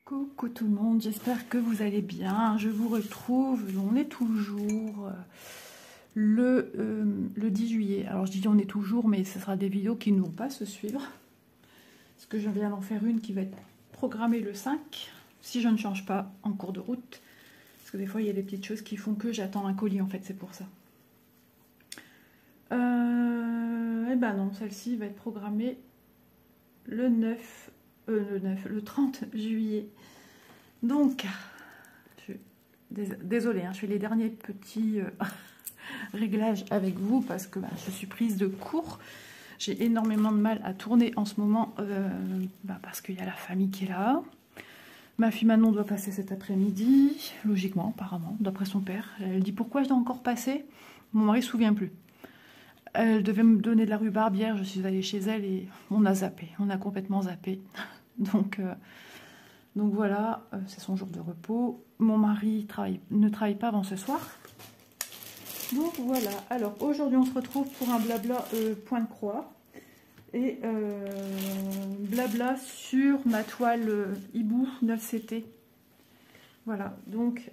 Coucou tout le monde, j'espère que vous allez bien. Je vous retrouve, on est toujours le 10 juillet. Alors je dis on est toujours, mais ce sera des vidéos qui ne vont pas se suivre. Parce que je viens d'en faire une qui va être programmée le 5, si je ne change pas en cours de route. Parce que des fois il y a des petites choses qui font que j'attends un colis en fait, c'est pour ça. Et ben non, celle-ci va être programmée le 30 juillet. Donc, désolée, hein, je fais les derniers petits réglages avec vous parce que je suis prise de court. J'ai énormément de mal à tourner en ce moment parce qu'il y a la famille qui est là. Ma fille Manon doit passer cet après-midi, logiquement, apparemment, d'après son père. Elle dit pourquoi je dois encore passer. Mon mari ne se souvient plus. Elle devait me donner de la rhubarbe hier, je suis allée chez elle et on a zappé, on a complètement zappé. Donc voilà, c'est son jour de repos. Mon mari ne travaille pas avant ce soir. Donc voilà, alors aujourd'hui on se retrouve pour un blabla point de croix. Et blabla sur ma toile Hibou 9CT. Voilà, donc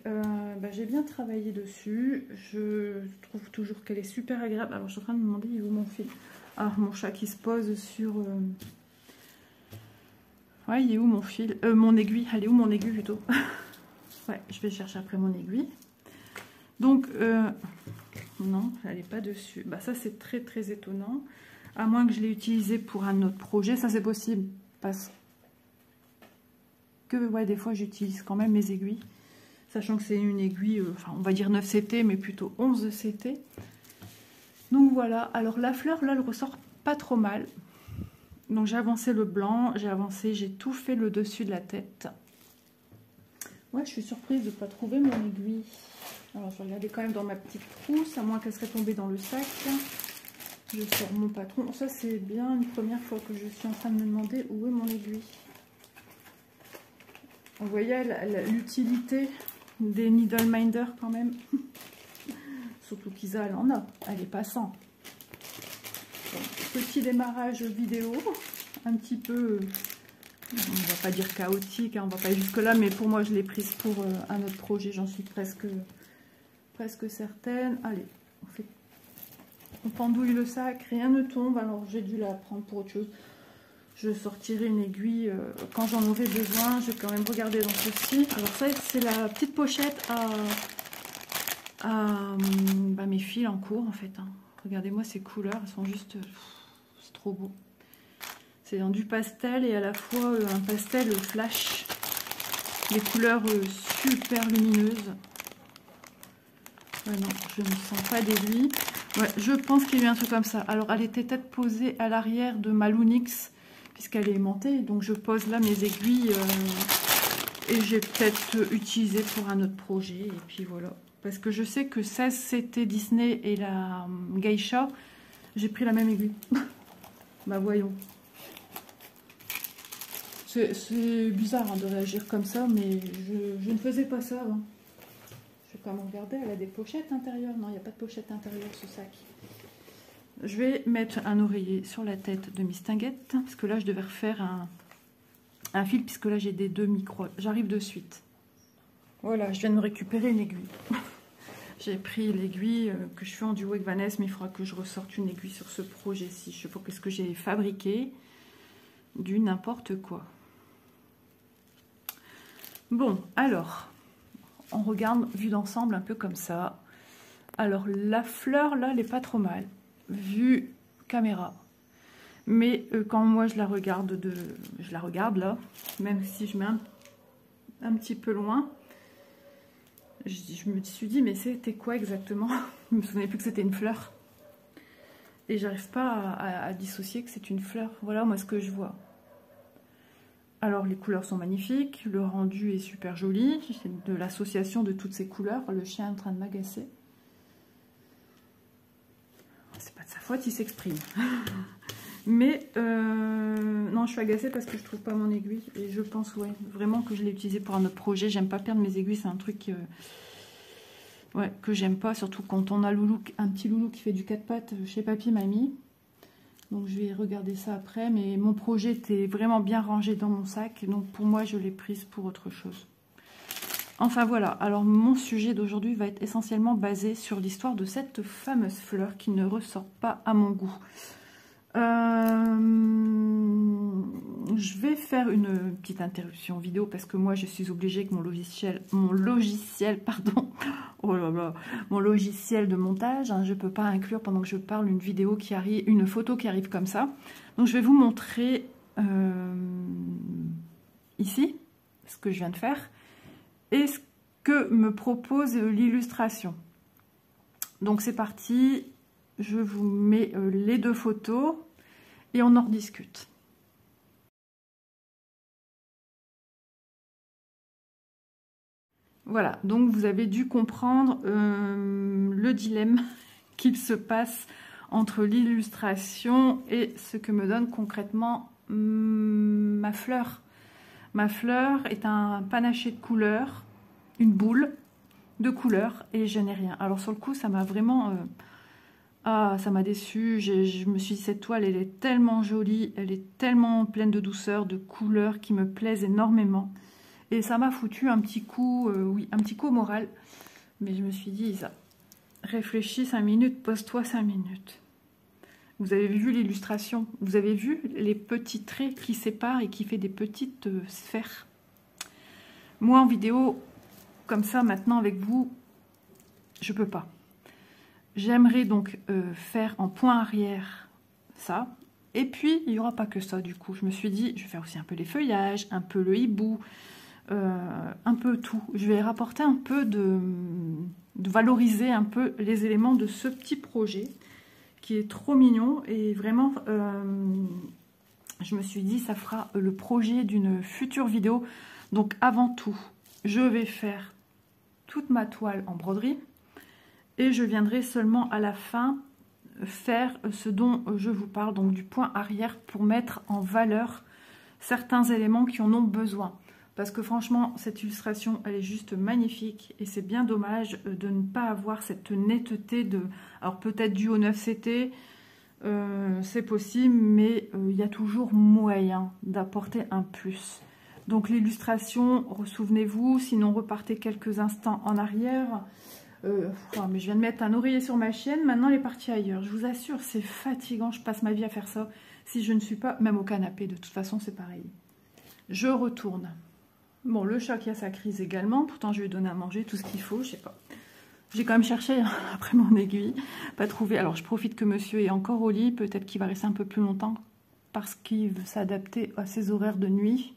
j'ai bien travaillé dessus. Je trouve toujours qu'elle est super agréable. Alors je suis en train de me demander où mon fil. Ah, mon chat qui se pose sur... Ouais, il est où mon fil? Mon aiguille. Elle est où mon aiguille plutôt? Ouais, je vais chercher après mon aiguille. Donc, non, elle n'est pas dessus. Bah ça c'est très très étonnant. À moins que je l'ai utilisé pour un autre projet. Ça c'est possible parce que ouais, des fois j'utilise quand même mes aiguilles. Sachant que c'est une aiguille, enfin on va dire 9 CT, mais plutôt 11 CT. Donc voilà, alors la fleur là, elle ressort pas trop mal. Donc j'ai avancé le blanc, j'ai tout fait le dessus de la tête. Ouais, je suis surprise de ne pas trouver mon aiguille. Alors je vais regarder quand même dans ma petite trousse, à moins qu'elle serait tombée dans le sac. Je sors mon patron. Ça c'est bien une première fois que je suis en train de me demander où est mon aiguille. Vous voyez l'utilité des needle minder quand même. Surtout qu'Isa elle en a, elle est passant. Petit démarrage vidéo, un petit peu, on va pas dire chaotique, hein, on va pas jusque là, mais pour moi je l'ai prise pour un autre projet, j'en suis presque certaine. Allez, on pendouille le sac, rien ne tombe, alors j'ai dû la prendre pour autre chose. Je sortirai une aiguille quand j'en aurai besoin. Je vais quand même regarder dans ceci. Alors ça c'est la petite pochette à mes fils en cours en fait, hein. Regardez-moi ces couleurs, elles sont juste... c'est trop beau. C'est dans du pastel et à la fois un pastel flash. Les couleurs super lumineuses. Ouais, non, je ne sens pas d'aiguille. Ouais, je pense qu'il y a eu un truc comme ça. Alors, elle était peut-être posée à l'arrière de ma Lunix, puisqu'elle est aimantée. Donc, je pose là mes aiguilles et j'ai peut-être utilisé pour un autre projet. Et puis voilà. Parce que je sais que 16 CT Disney et la Geisha, j'ai pris la même aiguille. Bah voyons. C'est bizarre hein, de réagir comme ça, mais je ne faisais pas ça avant. Je vais quand même regarder, elle a des pochettes intérieures. Non, il n'y a pas de pochette intérieure ce sac. Je vais mettre un oreiller sur la tête de Miss Tinguette, parce que là je devais refaire un fil, puisque là j'ai des demi-croix. J'arrive de suite. Voilà, je viens de me récupérer une aiguille. J'ai pris l'aiguille que je fais en duo avec Vanessa, mais il faudra que je ressorte une aiguille sur ce projet-ci. Je sais pas qu'est-ce que j'ai fabriqué. Du n'importe quoi. Bon, alors, on regarde vue d'ensemble un peu comme ça. Alors, la fleur, là, elle n'est pas trop mal. Vue caméra. Mais quand moi, je la regarde là, même si je mets un petit peu loin, je me suis dit, mais c'était quoi exactement? Je me souvenais plus que c'était une fleur. Et j'arrive pas à dissocier que c'est une fleur. Voilà, moi, ce que je vois. Alors, les couleurs sont magnifiques. Le rendu est super joli. C'est de l'association de toutes ces couleurs. Le chien est en train de m'agacer. C'est pas de sa faute, il s'exprime. Mais, non, je suis agacée parce que je trouve pas mon aiguille. Et je pense, ouais, vraiment que je l'ai utilisé pour un autre projet. J'aime pas perdre mes aiguilles. C'est un truc... que j'aime pas, surtout quand on a un petit loulou qui fait du 4 pattes chez papy, mamie. Donc je vais regarder ça après, mais mon projet était vraiment bien rangé dans mon sac, donc pour moi je l'ai prise pour autre chose. Enfin voilà, alors mon sujet d'aujourd'hui va être essentiellement basé sur l'histoire de cette fameuse fleur qui ne ressort pas à mon goût. Je vais faire une petite interruption vidéo parce que moi je suis obligée que mon logiciel pardon, oh là là, mon logiciel de montage, hein, je peux pas inclure pendant que je parle une vidéo qui arrive, une photo qui arrive comme ça. Donc je vais vous montrer ici ce que je viens de faire et ce que me propose l'illustration. Donc c'est parti, je vous mets les deux photos et on en rediscute. Voilà, donc vous avez dû comprendre le dilemme qu'il se passe entre l'illustration et ce que me donne concrètement ma fleur. Ma fleur est un panaché de couleurs, une boule de couleurs et je n'ai rien. Alors sur le coup, ça m'a vraiment... ça m'a déçue. Je me suis dit, cette toile, elle est tellement jolie, elle est tellement pleine de douceur, de couleurs qui me plaisent énormément. Et ça m'a foutu un petit coup, oui, un petit coup au moral. Mais je me suis dit, Isa, réfléchis 5 minutes, pose-toi 5 minutes. Vous avez vu l'illustration, vous avez vu les petits traits qui séparent et qui fait des petites sphères. Moi, en vidéo, comme ça, maintenant, avec vous, je peux pas. J'aimerais donc faire en point arrière ça. Et puis, il n'y aura pas que ça, du coup. Je me suis dit, je vais faire aussi un peu les feuillages, un peu le hibou, un peu tout. Je vais rapporter un peu de valoriser un peu les éléments de ce petit projet qui est trop mignon. Et vraiment, je me suis dit, ça fera le projet d'une future vidéo. Donc, avant tout, je vais faire toute ma toile en broderie. Et je viendrai seulement à la fin faire ce dont je vous parle, donc du point arrière, pour mettre en valeur certains éléments qui en ont besoin. Parce que franchement, cette illustration, elle est juste magnifique. Et c'est bien dommage de ne pas avoir cette netteté de... Alors peut-être dû au 9CT, c'est possible, mais il y a toujours moyen d'apporter un plus. Donc l'illustration, souvenez-vous, sinon repartez quelques instants en arrière... mais je viens de mettre un oreiller sur ma chienne, maintenant elle est partie ailleurs. Je vous assure, c'est fatigant, je passe ma vie à faire ça. Si je ne suis pas, même au canapé, de toute façon c'est pareil. Je retourne. Bon, le chat qui a sa crise également, pourtant je lui ai donné à manger tout ce qu'il faut, je sais pas. J'ai quand même cherché hein, après mon aiguille, pas trouvé. Alors je profite que monsieur est encore au lit, peut-être qu'il va rester un peu plus longtemps parce qu'il veut s'adapter à ses horaires de nuit.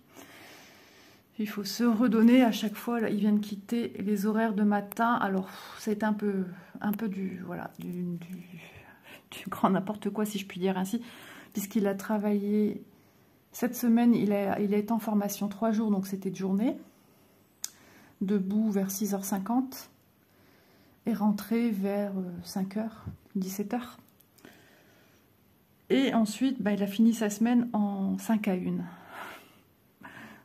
Il faut se redonner à chaque fois. Là, il vient de quitter les horaires de matin. Alors, c'est un peu du grand n'importe quoi, si je puis dire ainsi, puisqu'il a travaillé cette semaine. Il est en formation 3 jours, donc c'était de journée. Debout vers 6h50 et rentré vers 5h, 17h. Et ensuite, il a fini sa semaine en 5 à 1.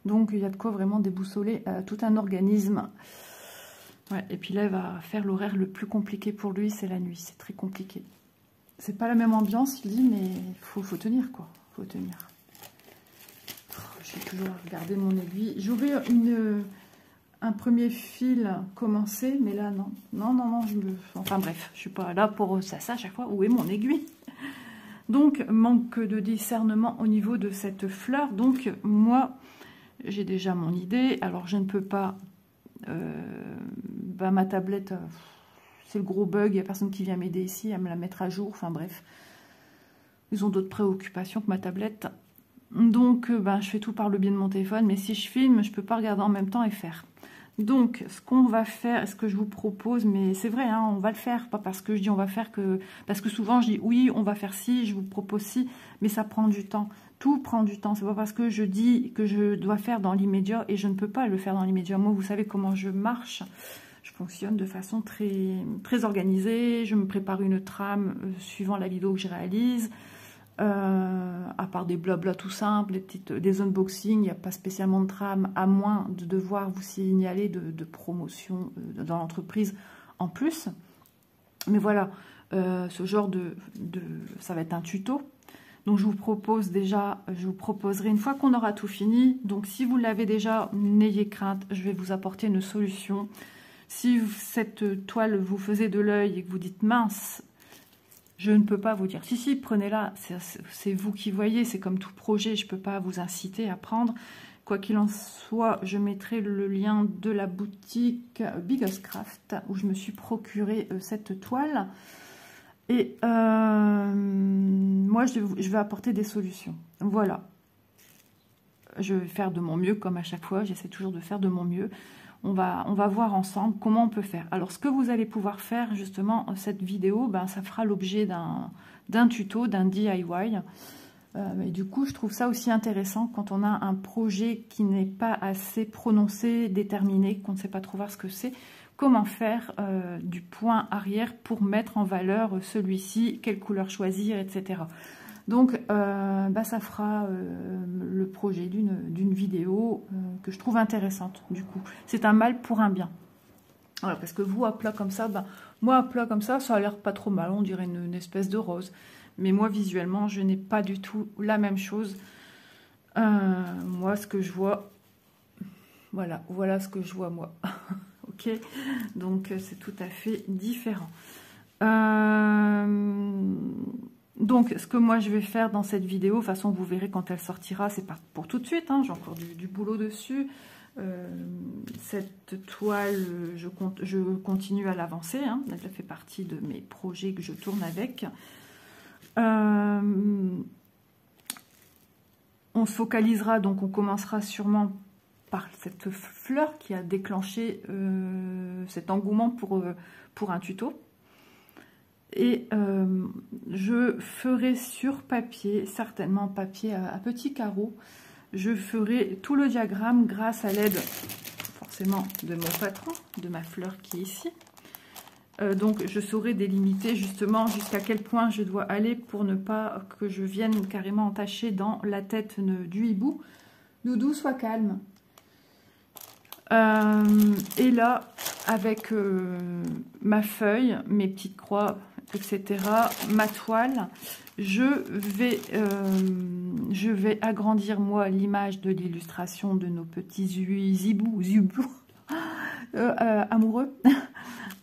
Donc, il y a de quoi vraiment déboussoler tout un organisme. Ouais, et puis là, il va faire l'horaire le plus compliqué pour lui, c'est la nuit. C'est très compliqué. C'est pas la même ambiance, il dit, mais il faut tenir, quoi. Il faut tenir. Je vais toujours regarder mon aiguille. J'aurais un premier fil commencé, mais là, non. Non, enfin bref, je suis pas là pour ça à chaque fois. Où est mon aiguille? Donc, manque de discernement au niveau de cette fleur. Donc, moi... j'ai déjà mon idée, alors je ne peux pas, ma tablette, c'est le gros bug, il n'y a personne qui vient m'aider ici à me la mettre à jour, enfin bref, ils ont d'autres préoccupations que ma tablette, donc je fais tout par le biais de mon téléphone, mais si je filme, je ne peux pas regarder en même temps et faire. Donc, ce qu'on va faire, ce que je vous propose, mais c'est vrai, hein, on va le faire, pas parce que je dis on va faire que... Parce que souvent, je dis oui, on va faire ci, je vous propose ci, mais ça prend du temps. Tout prend du temps. C'est pas parce que je dis que je dois faire dans l'immédiat et je ne peux pas le faire dans l'immédiat. Moi, vous savez comment je marche. Je fonctionne de façon très, très organisée. Je me prépare une trame suivant la vidéo que je réalise. À part des blabla tout simples, des unboxings, il n'y a pas spécialement de trame, à moins de devoir vous signaler de promotion dans l'entreprise en plus. Mais voilà, ce genre ça va être un tuto. Donc je vous propose déjà, je vous proposerai une fois qu'on aura tout fini. Donc si vous l'avez déjà, n'ayez crainte, je vais vous apporter une solution. Si cette toile vous faisait de l'œil et que vous dites mince, je ne peux pas vous dire si prenez-la, c'est vous qui voyez, c'est comme tout projet, je ne peux pas vous inciter à prendre. Quoi qu'il en soit, je mettrai le lien de la boutique Biggest Craft où je me suis procuré cette toile. Et moi, je vais apporter des solutions. Voilà. Je vais faire de mon mieux, comme à chaque fois. J'essaie toujours de faire de mon mieux. On va voir ensemble comment on peut faire. Alors, ce que vous allez pouvoir faire, justement, cette vidéo, ben, ça fera l'objet d'un tuto, d'un DIY. Et du coup, je trouve ça aussi intéressant quand on a un projet qui n'est pas assez prononcé, déterminé, qu'on ne sait pas trop voir ce que c'est. Comment faire du point arrière pour mettre en valeur celui-ci, quelle couleur choisir, etc. Donc, bah, ça fera le projet d'une vidéo que je trouve intéressante, du coup. C'est un mal pour un bien. Voilà, parce que vous, à plat comme ça, ben, moi, à plat comme ça a l'air pas trop mal, on dirait une espèce de rose. Mais moi, visuellement, je n'ai pas du tout la même chose. Moi, ce que je vois, voilà ce que je vois, moi. Ok, donc c'est tout à fait différent. Donc, ce que moi je vais faire dans cette vidéo, de toute façon, vous verrez quand elle sortira, c'est pas pour tout de suite, hein, j'ai encore du boulot dessus. Cette toile, je continue à l'avancer, hein, elle fait partie de mes projets que je tourne avec. On se focalisera, donc on commencera sûrement par cette fleur qui a déclenché cet engouement pour un tuto. Et je ferai sur papier, certainement papier à petits carreaux, je ferai tout le diagramme grâce à l'aide forcément de mon patron, de ma fleur qui est ici. Donc je saurai délimiter justement jusqu'à quel point je dois aller pour ne pas que je vienne carrément entacher dans la tête du hibou. Doudou, sois calme. Et là, avec ma feuille, mes petites croix, etc., ma toile, je vais agrandir moi l'image de l'illustration de nos petits zibous amoureux.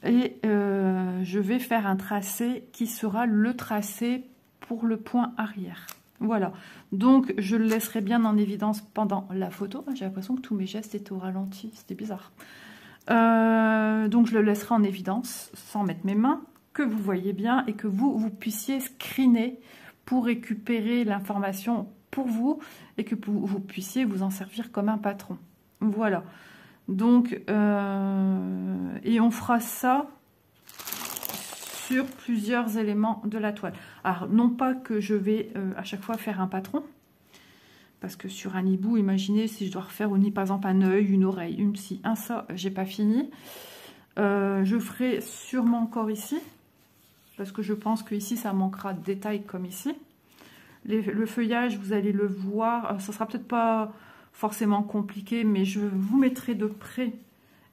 Et je vais faire un tracé qui sera le tracé pour le point arrière. Voilà, donc je le laisserai bien en évidence pendant la photo. J'ai l'impression que tous mes gestes étaient au ralenti, c'était bizarre. Donc je le laisserai en évidence sans mettre mes mains, que vous voyez bien et que vous puissiez screener pour récupérer l'information pour vous et que vous puissiez vous en servir comme un patron. Voilà, donc et on fera ça sur plusieurs éléments de la toile. Alors, non pas que je vais à chaque fois faire un patron, parce que sur un hibou, imaginez si je dois refaire par exemple un œil, une oreille, une ci, un ça, j'ai pas fini. Je ferai sûrement encore ici, parce que je pense que ici ça manquera de détails comme ici. Le feuillage, vous allez le voir, ça sera peut-être pas forcément compliqué, mais je vous mettrai de près,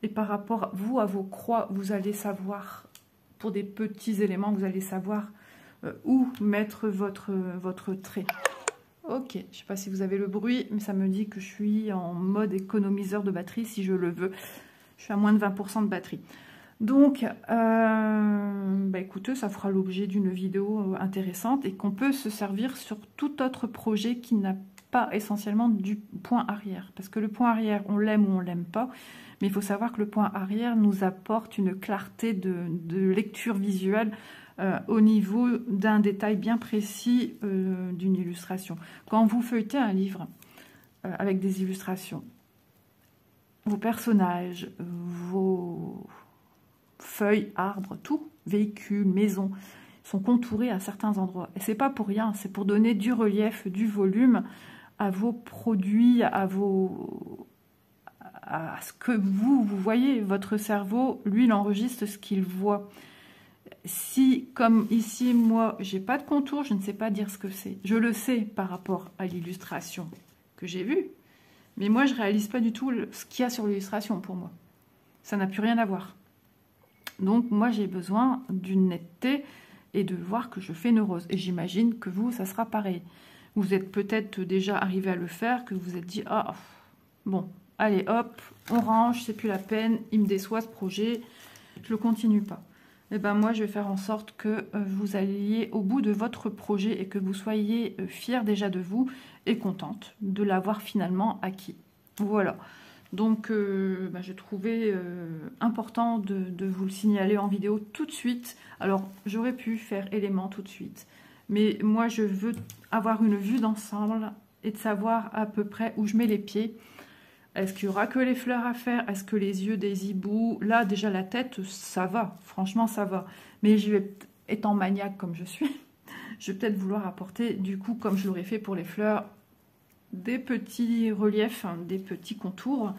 et par rapport à vos croix, vous allez savoir, pour des petits éléments, vous allez savoir où mettre votre trait. Ok, je ne sais pas si vous avez le bruit, mais ça me dit que je suis en mode économiseur de batterie si je le veux. Je suis à moins de 20% de batterie. Donc, bah écoutez, ça fera l'objet d'une vidéo intéressante et qu'on peut se servir sur tout autre projet qui n'a pas essentiellement du point arrière. Parce que le point arrière, on l'aime ou on ne l'aime pas. Mais il faut savoir que le point arrière nous apporte une clarté de lecture visuelle au niveau d'un détail bien précis d'une illustration. Quand vous feuilletez un livre avec des illustrations, vos personnages, vos feuilles, arbres, tout, véhicules, maisons, sont contourés à certains endroits. Et c'est pas pour rien, c'est pour donner du relief, du volume à vos produits, à ce que vous voyez. Votre cerveau, lui, il enregistre ce qu'il voit. Si, comme ici, moi, j'ai pas de contour, je ne sais pas dire ce que c'est. Je le sais par rapport à l'illustration que j'ai vue, mais moi, je réalise pas du tout ce qu'il y a sur l'illustration pour moi. Ça n'a plus rien à voir. Donc, moi, j'ai besoin d'une netteté et de voir que je fais une rose. Et j'imagine que vous, ça sera pareil. Vous êtes peut-être déjà arrivé à le faire, que vous vous êtes dit, ah, bon, allez hop, on range, c'est plus la peine, il me déçoit ce projet, je le continue pas. Et ben moi, je vais faire en sorte que vous alliez au bout de votre projet et que vous soyez fiers déjà de vous et contente de l'avoir finalement acquis. Voilà. Donc, j'ai trouvé important de vous le signaler en vidéo tout de suite. Alors, j'aurais pu faire élément tout de suite. Mais moi, je veux avoir une vue d'ensemble et de savoir à peu près où je mets les pieds. Est-ce qu'il y aura que les fleurs à faire? Est-ce que les yeux des hiboux? Là, déjà, la tête, ça va. Franchement, ça va. Mais je vais, étant maniaque comme je suis, je vais peut-être vouloir apporter, du coup, comme je l'aurais fait pour les fleurs, des petits reliefs, hein, des petits contours,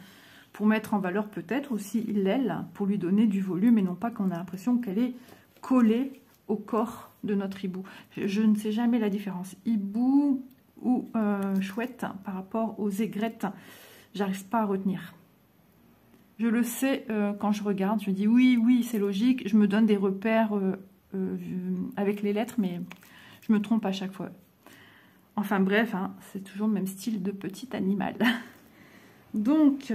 pour mettre en valeur peut-être aussi l'aile, pour lui donner du volume et non pas qu'on a l'impression qu'elle est collée au corps de notre hibou. Je ne sais jamais la différence. Hibou ou chouette par rapport aux aigrettes. J'arrive pas à retenir. Je le sais quand je regarde, je me dis oui, c'est logique. Je me donne des repères avec les lettres, mais je me trompe à chaque fois. Enfin bref, hein, c'est toujours le même style de petit animal. Donc,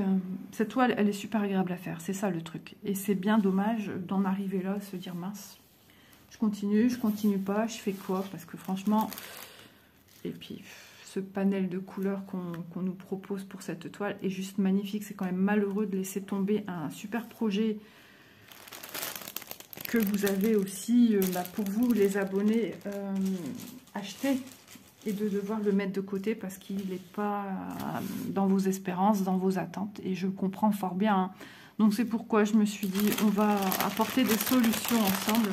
cette toile, elle est super agréable à faire. C'est ça le truc. Et c'est bien dommage d'en arriver là, se dire mince. Je continue pas, je fais quoi? Parce que franchement, et puis ce panel de couleurs qu'on nous propose pour cette toile est juste magnifique. C'est quand même malheureux de laisser tomber un super projet que vous avez aussi, pour vous les abonnés, acheté, et de devoir le mettre de côté parce qu'il n'est pas dans vos espérances, dans vos attentes. Et je comprends fort bien. Hein. Donc c'est pourquoi je me suis dit, on va apporter des solutions ensemble.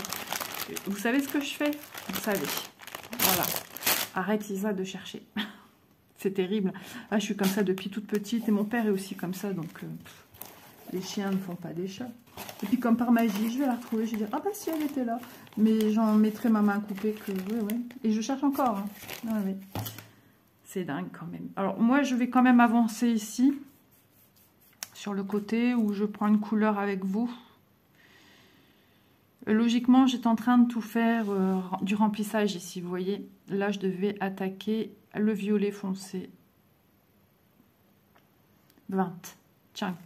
Vous savez ce que je fais? Vous savez. Voilà. Arrête Isa de chercher. C'est terrible. Ah, je suis comme ça depuis toute petite et mon père est aussi comme ça. Donc les chiens ne font pas des chats. Et puis comme par magie, je vais la retrouver. Je vais dire, ah bah si, elle était là. Mais j'en mettrai ma main coupée que... Oui. Et je cherche encore. Hein. Oui. C'est dingue quand même. Alors moi, je vais quand même avancer ici. Sur le côté où je prends une couleur avec vous. Logiquement, j'étais en train de tout faire du remplissage ici, vous voyez. Là, je devais attaquer le violet foncé. 20. Tiens,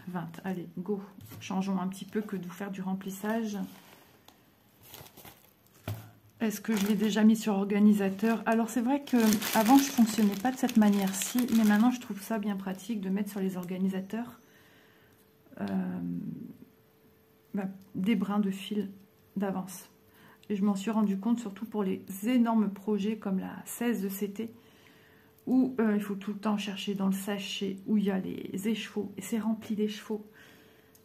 20. Allez, go. Changeons un petit peu que de vous faire du remplissage. Est-ce que je l'ai déjà mis sur organisateur? Alors, c'est vrai qu'avant, je ne fonctionnais pas de cette manière-ci, mais maintenant, je trouve ça bien pratique de mettre sur les organisateurs des brins de fil d'avance. Et je m'en suis rendu compte surtout pour les énormes projets comme la 16 de CT où il faut tout le temps chercher dans le sachet où il y a les écheveaux et c'est rempli d'écheveaux.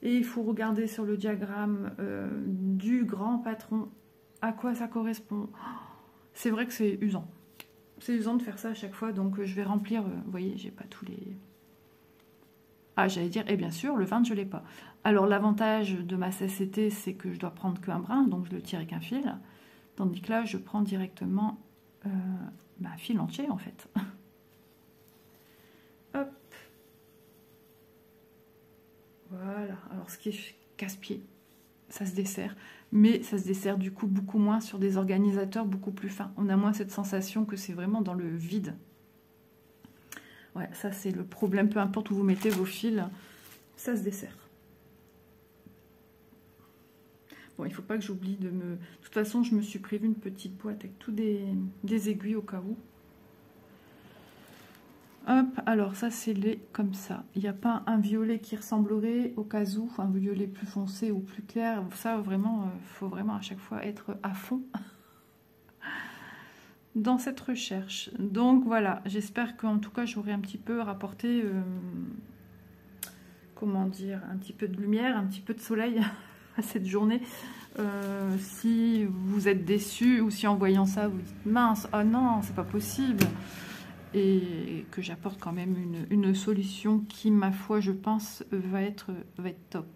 Et il faut regarder sur le diagramme du grand patron à quoi ça correspond. C'est vrai que c'est usant. C'est usant de faire ça à chaque fois, donc je vais remplir, vous voyez, j'ai pas tous les... Ah, j'allais dire, et bien sûr, le 20, je ne l'ai pas. Alors, l'avantage de ma CCT, c'est que je dois prendre qu'un brin, donc je le tire avec un fil. Tandis que là, je prends directement un fil entier, en fait. Hop. Voilà. Alors, ce qui est casse-pied, ça se dessert. Mais ça se dessert, du coup, beaucoup moins sur des organisateurs beaucoup plus fins. On a moins cette sensation que c'est vraiment dans le vide. Ouais, ça c'est le problème, peu importe où vous mettez vos fils, ça se dessert. Bon, il ne faut pas que j'oublie de me... De toute façon, je me suis prévu une petite boîte avec tous des aiguilles au cas où. Hop, alors ça c'est les comme ça. Il n'y a pas un violet qui ressemblerait au cas où, un violet plus foncé ou plus clair. Ça vraiment, faut vraiment à chaque fois être à fond dans cette recherche. Donc voilà, j'espère qu'en tout cas j'aurai un petit peu rapporté, comment dire, un petit peu de lumière, un petit peu de soleil à cette journée. Si vous êtes déçus ou si en voyant ça vous dites mince, oh non, c'est pas possible, et que j'apporte quand même une solution qui, ma foi, je pense, va être top.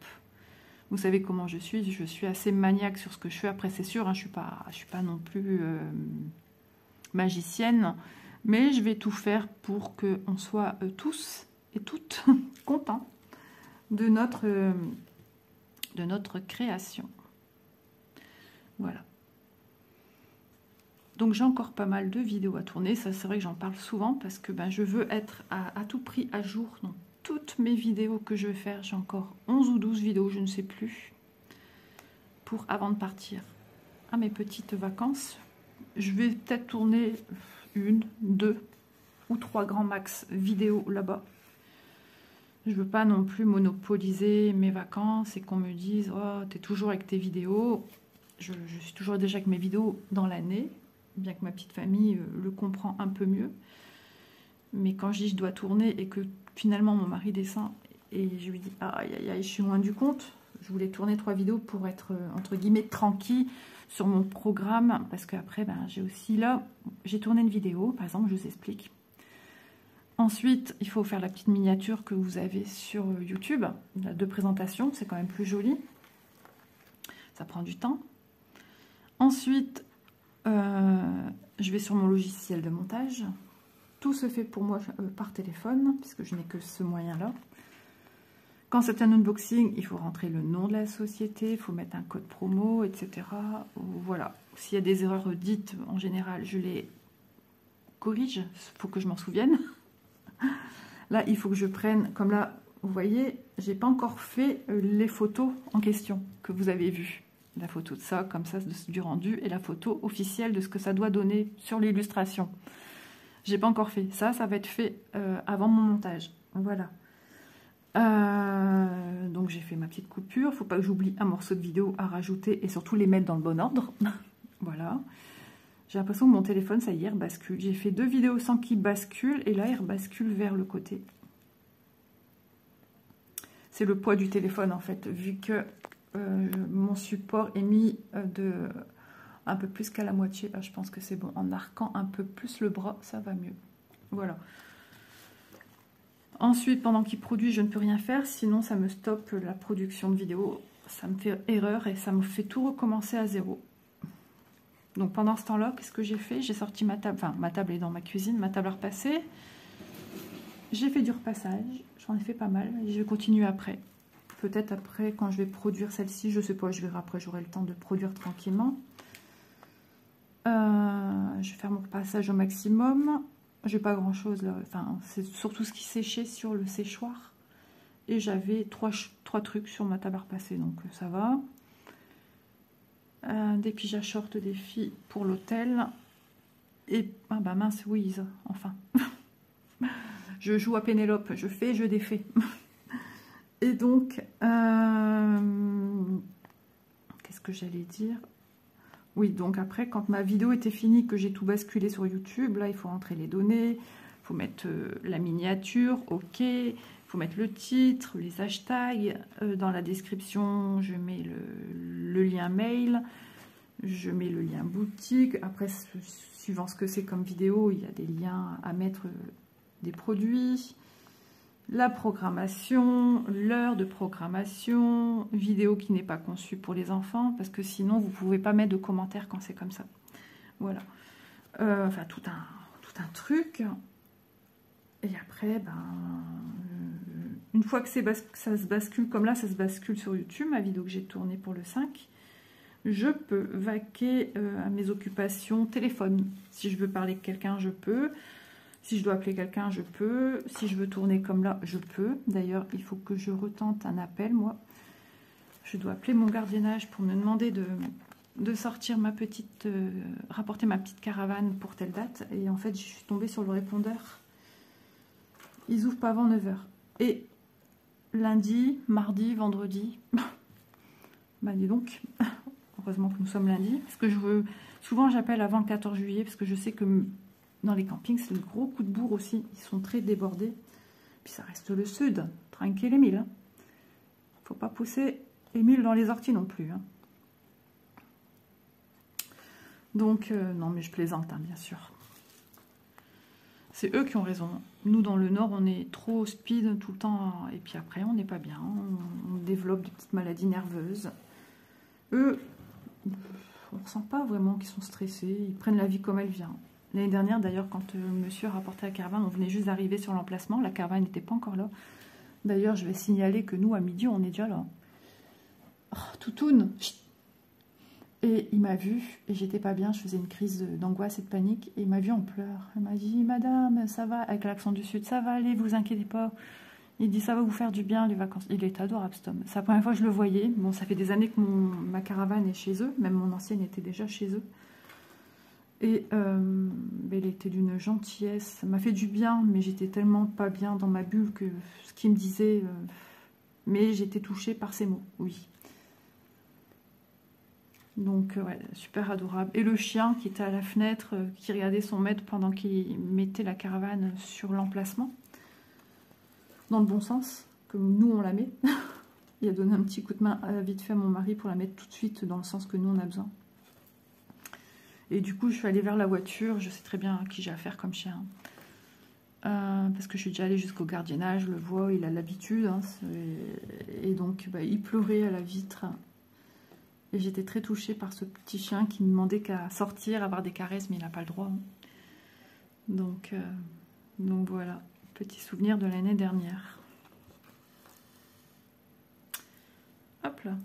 Vous savez comment je suis assez maniaque sur ce que je fais. Après, c'est sûr, hein, je suis pas non plus magicienne, mais je vais tout faire pour qu'on soit tous et toutes contents de notre création. Voilà. Donc j'ai encore pas mal de vidéos à tourner. Ça, c'est vrai que j'en parle souvent parce que je veux être à tout prix à jour dans toutes mes vidéos que je vais faire. J'ai encore 11 ou 12 vidéos, je ne sais plus, pour avant de partir à mes petites vacances. Je vais peut-être tourner 1, 2 ou 3 grands max vidéos là-bas. Je veux pas non plus monopoliser mes vacances et qu'on me dise « Oh, t'es toujours avec tes vidéos ». Je suis toujours déjà avec mes vidéos dans l'année, bien que ma petite famille le comprend un peu mieux. Mais quand je dis je dois tourner et que finalement mon mari descend et je lui dis « Aïe, aïe, aïe, je suis loin du compte », je voulais tourner 3 vidéos pour être, entre guillemets, tranquille sur mon programme. Parce qu'après, j'ai aussi là, j'ai tourné une vidéo, par exemple, je vous explique. Ensuite, il faut faire la petite miniature que vous avez sur YouTube, de présentation, c'est quand même plus joli. Ça prend du temps. Ensuite, je vais sur mon logiciel de montage. Tout se fait pour moi par téléphone, puisque je n'ai que ce moyen-là. Quand c'est un unboxing, il faut rentrer le nom de la société, il faut mettre un code promo, etc. Voilà. S'il y a des erreurs dites, en général, je les corrige. Il faut que je m'en souvienne. Là, il faut que je prenne, comme là, vous voyez, j'ai pas encore fait les photos en question que vous avez vues. La photo de ça, comme ça, du rendu, et la photo officielle de ce que ça doit donner sur l'illustration. J'ai pas encore fait. Ça va être fait avant mon montage. Voilà. Donc j'ai fait ma petite coupure. Faut pas que j'oublie un morceau de vidéo à rajouter et surtout les mettre dans le bon ordre. Voilà. J'ai l'impression que mon téléphone, ça y est, bascule. J'ai fait 2 vidéos sans qu'il bascule et là, il bascule vers le côté. C'est le poids du téléphone, en fait, vu que mon support est mis un peu plus qu'à la moitié. Là, je pense que c'est bon. En arquant un peu plus le bras, ça va mieux. Voilà. Ensuite, pendant qu'il produit, je ne peux rien faire. Sinon, ça me stoppe la production de vidéos. Ça me fait erreur et ça me fait tout recommencer à zéro. Donc pendant ce temps-là, qu'est-ce que j'ai fait? J'ai sorti ma table, enfin ma table est dans ma cuisine, ma table à repasser. J'ai fait du repassage, j'en ai fait pas mal, et je vais continuer après. Peut-être après, quand je vais produire celle-ci, je sais pas, je verrai après, j'aurai le temps de produire tranquillement. Je vais faire mon repassage au maximum. J'ai pas grand-chose là, enfin c'est surtout ce qui séchait sur le séchoir. Et j'avais 3 trucs sur ma table à repasser, donc ça va. Des pyjamas shorts des filles pour l'hôtel. Et ah bah mince, Louise, enfin. Je joue à Pénélope, je fais, je défais. Et donc, qu'est-ce que j'allais dire? Oui, donc après, quand ma vidéo était finie, que j'ai tout basculé sur YouTube, là, il faut rentrer les données, il faut mettre la miniature, ok, il faut mettre le titre, les hashtags. Dans la description, je mets le lien mail, je mets le lien boutique. Après, suivant ce que c'est comme vidéo, il y a des liens à mettre des produits, la programmation, l'heure de programmation, vidéo qui n'est pas conçue pour les enfants, parce que sinon, vous ne pouvez pas mettre de commentaires quand c'est comme ça. Voilà. Enfin, tout un truc. Et après, une fois que ça se bascule comme là, ça se bascule sur YouTube, ma vidéo que j'ai tournée pour le 5, je peux vaquer à mes occupations téléphone. Si je veux parler avec quelqu'un, je peux. Si je dois appeler quelqu'un, je peux. Si je veux tourner comme là, je peux. D'ailleurs, il faut que je retente un appel, moi. Je dois appeler mon gardiennage pour me demander de sortir ma petite... rapporter ma petite caravane pour telle date. Et en fait, je suis tombée sur le répondeur. Ils ouvrent pas avant 9 h. Et lundi, mardi, vendredi... dis donc... Heureusement que nous sommes lundi. Parce que souvent, j'appelle avant le 14 juillet. Parce que je sais que dans les campings, c'est le gros coup de bourre aussi. Ils sont très débordés. Puis ça reste le sud. Tranquille, Émile. Hein. Faut pas pousser Émile dans les orties non plus. Hein. Donc, non, mais je plaisante, hein, bien sûr. C'est eux qui ont raison. Nous, dans le Nord, on est trop speed tout le temps. Et puis après, on n'est pas bien. On développe des petites maladies nerveuses. Eux... on ne ressent pas vraiment qu'ils sont stressés, ils prennent la vie comme elle vient. L'année dernière, d'ailleurs, quand monsieur a rapporté la caravane, on venait juste d'arriver sur l'emplacement, la caravane n'était pas encore là. D'ailleurs, je vais signaler que nous, à midi, on est déjà là. Oh, toutoune. Et il m'a vu, et j'étais pas bien, je faisais une crise d'angoisse et de panique, et il m'a vu en pleurs. Il m'a dit, madame, ça va, avec l'accent du sud, ça va aller, vous inquiétez pas. Il dit, ça va vous faire du bien, les vacances. Il est adorable, cet homme. C'est la première fois que je le voyais. Bon, ça fait des années que ma caravane est chez eux, même mon ancienne était déjà chez eux. Et il était d'une gentillesse, ça m'a fait du bien, mais j'étais tellement pas bien dans ma bulle que ce qu'il me disait, mais j'étais touchée par ses mots, oui. Donc, ouais, super adorable. Et le chien qui était à la fenêtre, qui regardait son maître pendant qu'il mettait la caravane sur l'emplacement, dans le bon sens, comme nous on la met. Il a donné un petit coup de main vite fait à mon mari pour la mettre tout de suite dans le sens que nous on a besoin. Et du coup, je suis allée vers la voiture. Je sais très bien à qui j'ai affaire comme chien. Parce que je suis déjà allée jusqu'au gardiennage. Je le vois, il a l'habitude. Hein, et donc, bah, il pleurait à la vitre. Et j'étais très touchée par ce petit chien qui ne demandait qu'à sortir, avoir des caresses, mais il n'a pas le droit. Hein. Donc voilà, petit souvenir de l'année dernière. Hop là.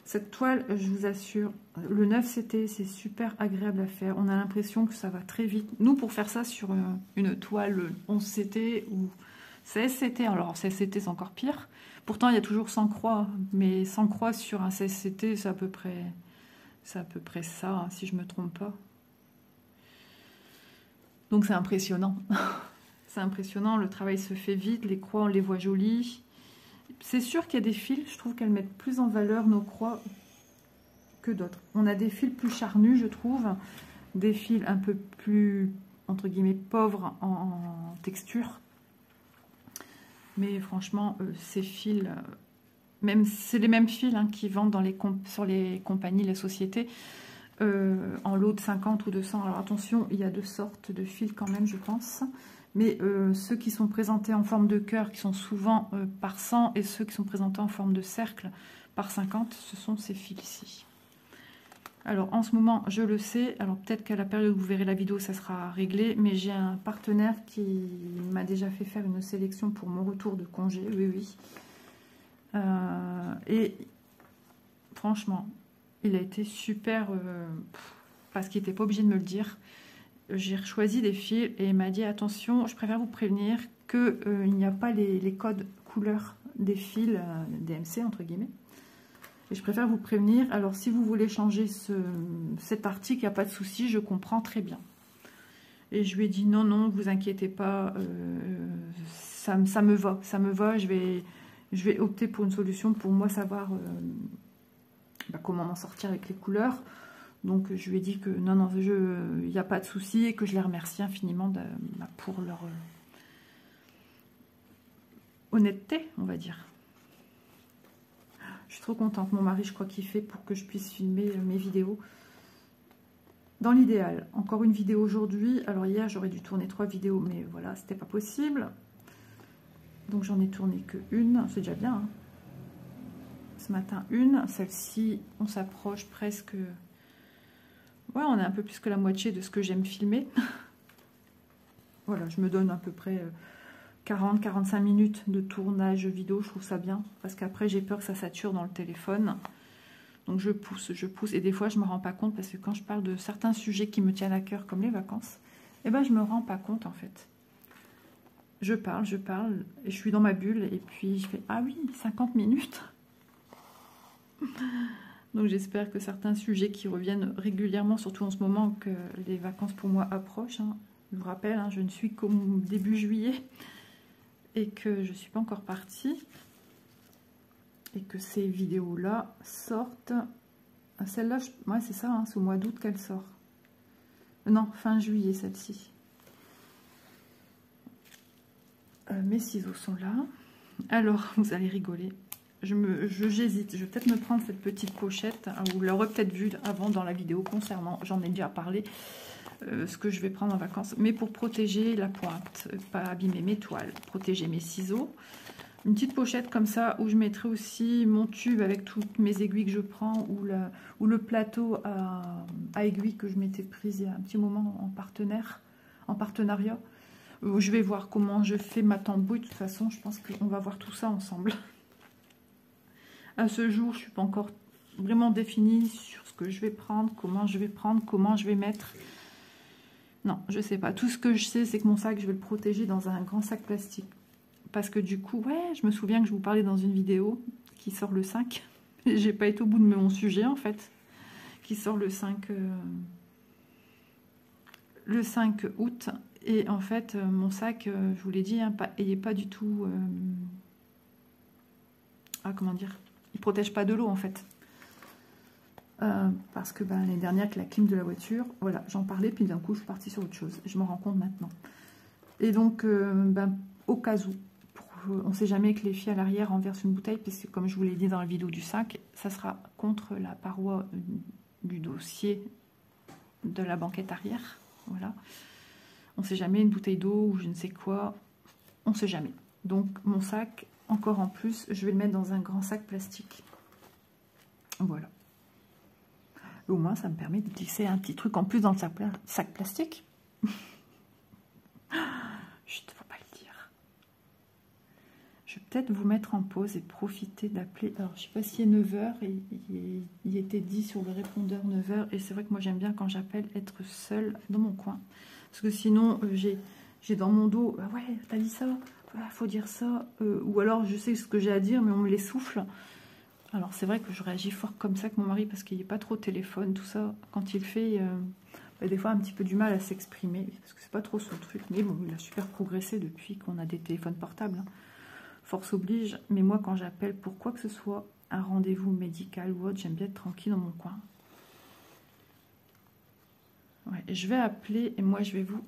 Cette toile, je vous assure, le 9CT, c'est super agréable à faire. On a l'impression que ça va très vite. Nous, pour faire ça sur une toile 11CT ou 16CT, alors 16CT, c'est encore pire. Pourtant, il y a toujours 100 croix, mais 100 croix sur un 16CT, c'est à peu près ça, hein, si je ne me trompe pas. Donc, c'est impressionnant. C'est impressionnant, le travail se fait vite, les croix, on les voit jolies. C'est sûr qu'il y a des fils, je trouve qu'elles mettent plus en valeur nos croix que d'autres. On a des fils plus charnus, je trouve, des fils un peu plus, entre guillemets, pauvres en texture. Mais franchement, ces fils, même c'est les mêmes fils hein, qui vendent dans sur les compagnies, les sociétés, en lot de 50 ou 200. Alors attention, il y a deux sortes de fils quand même, je pense. Mais ceux qui sont présentés en forme de cœur, qui sont souvent par 100, et ceux qui sont présentés en forme de cercle par 50, ce sont ces fils-ci. Alors, en ce moment, je le sais. Alors, peut-être qu'à la période où vous verrez la vidéo, ça sera réglé. Mais j'ai un partenaire qui m'a déjà fait faire une sélection pour mon retour de congé. Oui, oui. Et franchement, il a été super... parce qu'il n'était pas obligé de me le dire. J'ai choisi des fils et il m'a dit attention, je préfère vous prévenir qu'il n'y a pas les codes couleurs des fils DMC entre guillemets. Et je préfère vous prévenir. Alors si vous voulez changer cet article, il n'y a pas de souci, je comprends très bien. Et je lui ai dit non, non, vous inquiétez pas, ça me va, je vais opter pour une solution pour moi savoir comment m'en sortir avec les couleurs. Donc je lui ai dit que non, non, il n'y a pas de souci et que je les remercie infiniment pour leur honnêteté, on va dire. Je suis trop contente. Mon mari, je crois qu'il fait pour que je puisse filmer mes vidéos. Dans l'idéal, encore une vidéo aujourd'hui. Alors hier, j'aurais dû tourner 3 vidéos, mais voilà, c'était pas possible. Donc j'en ai tourné que une, c'est déjà bien. Hein. Ce matin, une. Celle-ci, on s'approche presque... Ouais, on est un peu plus que la moitié de ce que j'aime filmer. Voilà, je me donne à peu près 40-45 minutes de tournage vidéo, je trouve ça bien. Parce qu'après, j'ai peur que ça sature dans le téléphone. Donc je pousse. Et des fois, je ne me rends pas compte parce que quand je parle de certains sujets qui me tiennent à cœur, comme les vacances, eh ben, je ne me rends pas compte en fait. Je parle, et je suis dans ma bulle. Et puis, je fais, ah oui, 50 minutes. Donc j'espère que certains sujets qui reviennent régulièrement, surtout en ce moment que les vacances pour moi approchent, hein. Je vous rappelle, hein, je ne suis qu'au début juillet et que je ne suis pas encore partie. Et que ces vidéos-là sortent. Celle-là, ouais, c'est ça, hein, c'est au mois d'août qu'elle sort. Non, fin juillet celle-ci. Mes ciseaux sont là. Alors, vous allez rigoler. J'hésite, je vais peut-être me prendre cette petite pochette, hein, vous l'aurez peut-être vu avant dans la vidéo concernant, j'en ai déjà parlé, ce que je vais prendre en vacances, mais pour protéger la pointe, pas abîmer mes toiles, protéger mes ciseaux. Une petite pochette comme ça où je mettrai aussi mon tube avec toutes mes aiguilles que je prends ou le plateau à aiguilles que je m'étais prise il y a un petit moment en partenariat. Je vais voir comment je fais ma tambouille, de toute façon je pense qu'on va voir tout ça ensemble. À ce jour, je suis pas encore vraiment défini sur ce que je vais prendre, comment je vais mettre. Non, je sais pas. Tout ce que je sais, c'est que mon sac, je vais le protéger dans un grand sac plastique. Parce que du coup, ouais, je me souviens que je vous parlais dans une vidéo qui sort le 5. J'ai pas été au bout de mon sujet, en fait. Qui sort le 5 août. Et en fait, mon sac, je vous l'ai dit, hein, il n'est pas du tout... comment dire, il protège pas de l'eau, en fait. Parce que l'année dernière, avec la clim de la voiture, voilà, j'en parlais, puis d'un coup, je suis partie sur autre chose. Je me rends compte maintenant. Et donc, au cas où, on ne sait jamais que les filles à l'arrière renversent une bouteille, puisque comme je vous l'ai dit dans la vidéo du sac, ça sera contre la paroi du dossier de la banquette arrière. Voilà. On ne sait jamais, une bouteille d'eau ou je ne sais quoi, on ne sait jamais. Donc, mon sac, encore en plus, je vais le mettre dans un grand sac plastique. Voilà. Au moins, ça me permet de glisser un petit truc en plus dans le sac plastique. Chut, faut pas le dire. Je vais peut-être vous mettre en pause et profiter d'appeler. Alors, je sais pas s'il est 9 h, et il était dit sur le répondeur 9 h. Et c'est vrai que moi, j'aime bien quand j'appelle être seule dans mon coin. Parce que sinon, j'ai dans mon dos, ouais, t'as dit ça, faut dire ça. Ou alors, je sais ce que j'ai à dire, mais on me les souffle. Alors c'est vrai que je réagis fort comme ça avec mon mari parce qu'il n'est pas trop au téléphone, tout ça. Quand il fait, des fois un petit peu du mal à s'exprimer parce que c'est pas trop son truc. Mais bon, il a super progressé depuis qu'on a des téléphones portables. Hein. Force oblige. Mais moi, quand j'appelle pour quoi que ce soit, un rendez-vous médical ou autre, j'aime bien être tranquille dans mon coin. Ouais, je vais appeler et moi je vais vous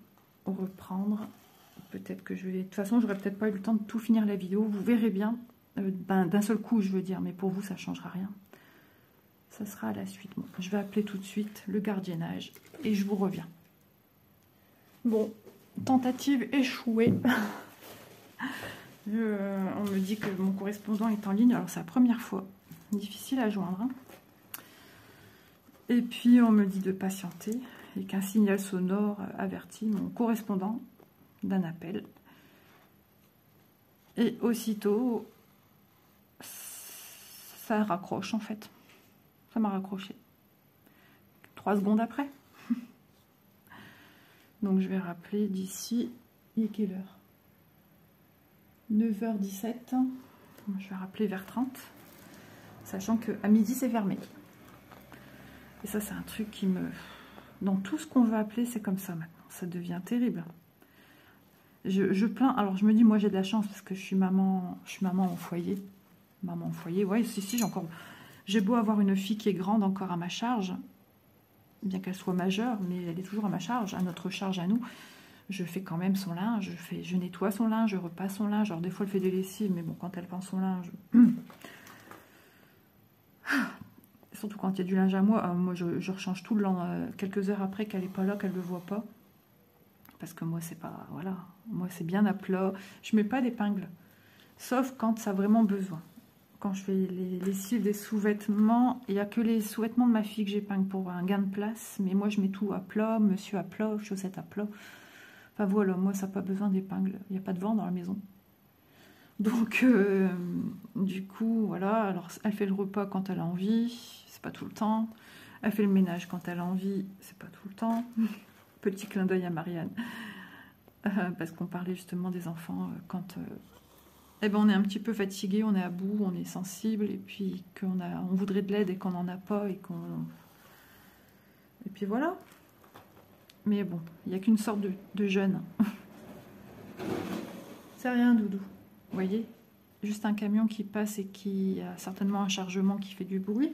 reprendre. Peut-être que je vais... De toute façon, j'aurais peut-être pas eu le temps de tout finir la vidéo. Vous verrez bien. D'un seul coup, je veux dire, mais pour vous, ça ne changera rien. Ça sera à la suite. Bon, je vais appeler tout de suite le gardiennage et je vous reviens. Bon, tentative échouée. On me dit que mon correspondant est en ligne. Alors, c'est la première fois. Difficile à joindre. Hein. Et puis, on me dit de patienter et qu'un signal sonore avertit mon correspondant d'un appel. Et aussitôt... ça raccroche en fait. Ça m'a raccroché. 3 secondes après. Donc je vais rappeler d'ici. Il est quelle heure? 9 h 17. Je vais rappeler vers 30. Sachant qu'à midi c'est fermé. Et ça c'est un truc qui me... Dans tout ce qu'on veut appeler, c'est comme ça maintenant. Ça devient terrible. Je plains. Alors je me dis, moi j'ai de la chance parce que je suis maman au foyer. Maman au foyer, ouais, si, j'ai beau avoir une fille qui est grande encore à ma charge, bien qu'elle soit majeure, mais elle est toujours à ma charge, à notre charge à nous. Je fais quand même son linge, je nettoie son linge, je repasse son linge. Alors des fois elle fait des lessives, mais bon, quand elle peint son linge... Surtout quand il y a du linge à moi, je rechange tout le long, quelques heures après qu'elle n'est pas là, qu'elle ne le voit pas. Parce que moi c'est pas... Voilà, moi c'est bien à plat. Je mets pas d'épingle, sauf quand ça a vraiment besoin. Quand je fais les lessives des sous-vêtements, il n'y a que les sous-vêtements de ma fille que j'épingle pour un gain de place. Mais moi, je mets tout à plat, monsieur à plat, chaussettes à plat. Enfin voilà, moi, ça n'a pas besoin d'épingle. Il n'y a pas de vent dans la maison. Donc, du coup, voilà. Alors, elle fait le repas quand elle a envie. C'est pas tout le temps. Elle fait le ménage quand elle a envie. C'est pas tout le temps. Petit clin d'œil à Marianne. Parce qu'on parlait justement des enfants quand... Eh ben, on est un petit peu fatigué, on est à bout, on est sensible, et puis on voudrait de l'aide et qu'on n'en a pas, et puis voilà. Mais bon, il n'y a qu'une sorte de jeune. C'est rien, Doudou. Vous voyez? Juste un camion qui passe et qui a certainement un chargement qui fait du bruit.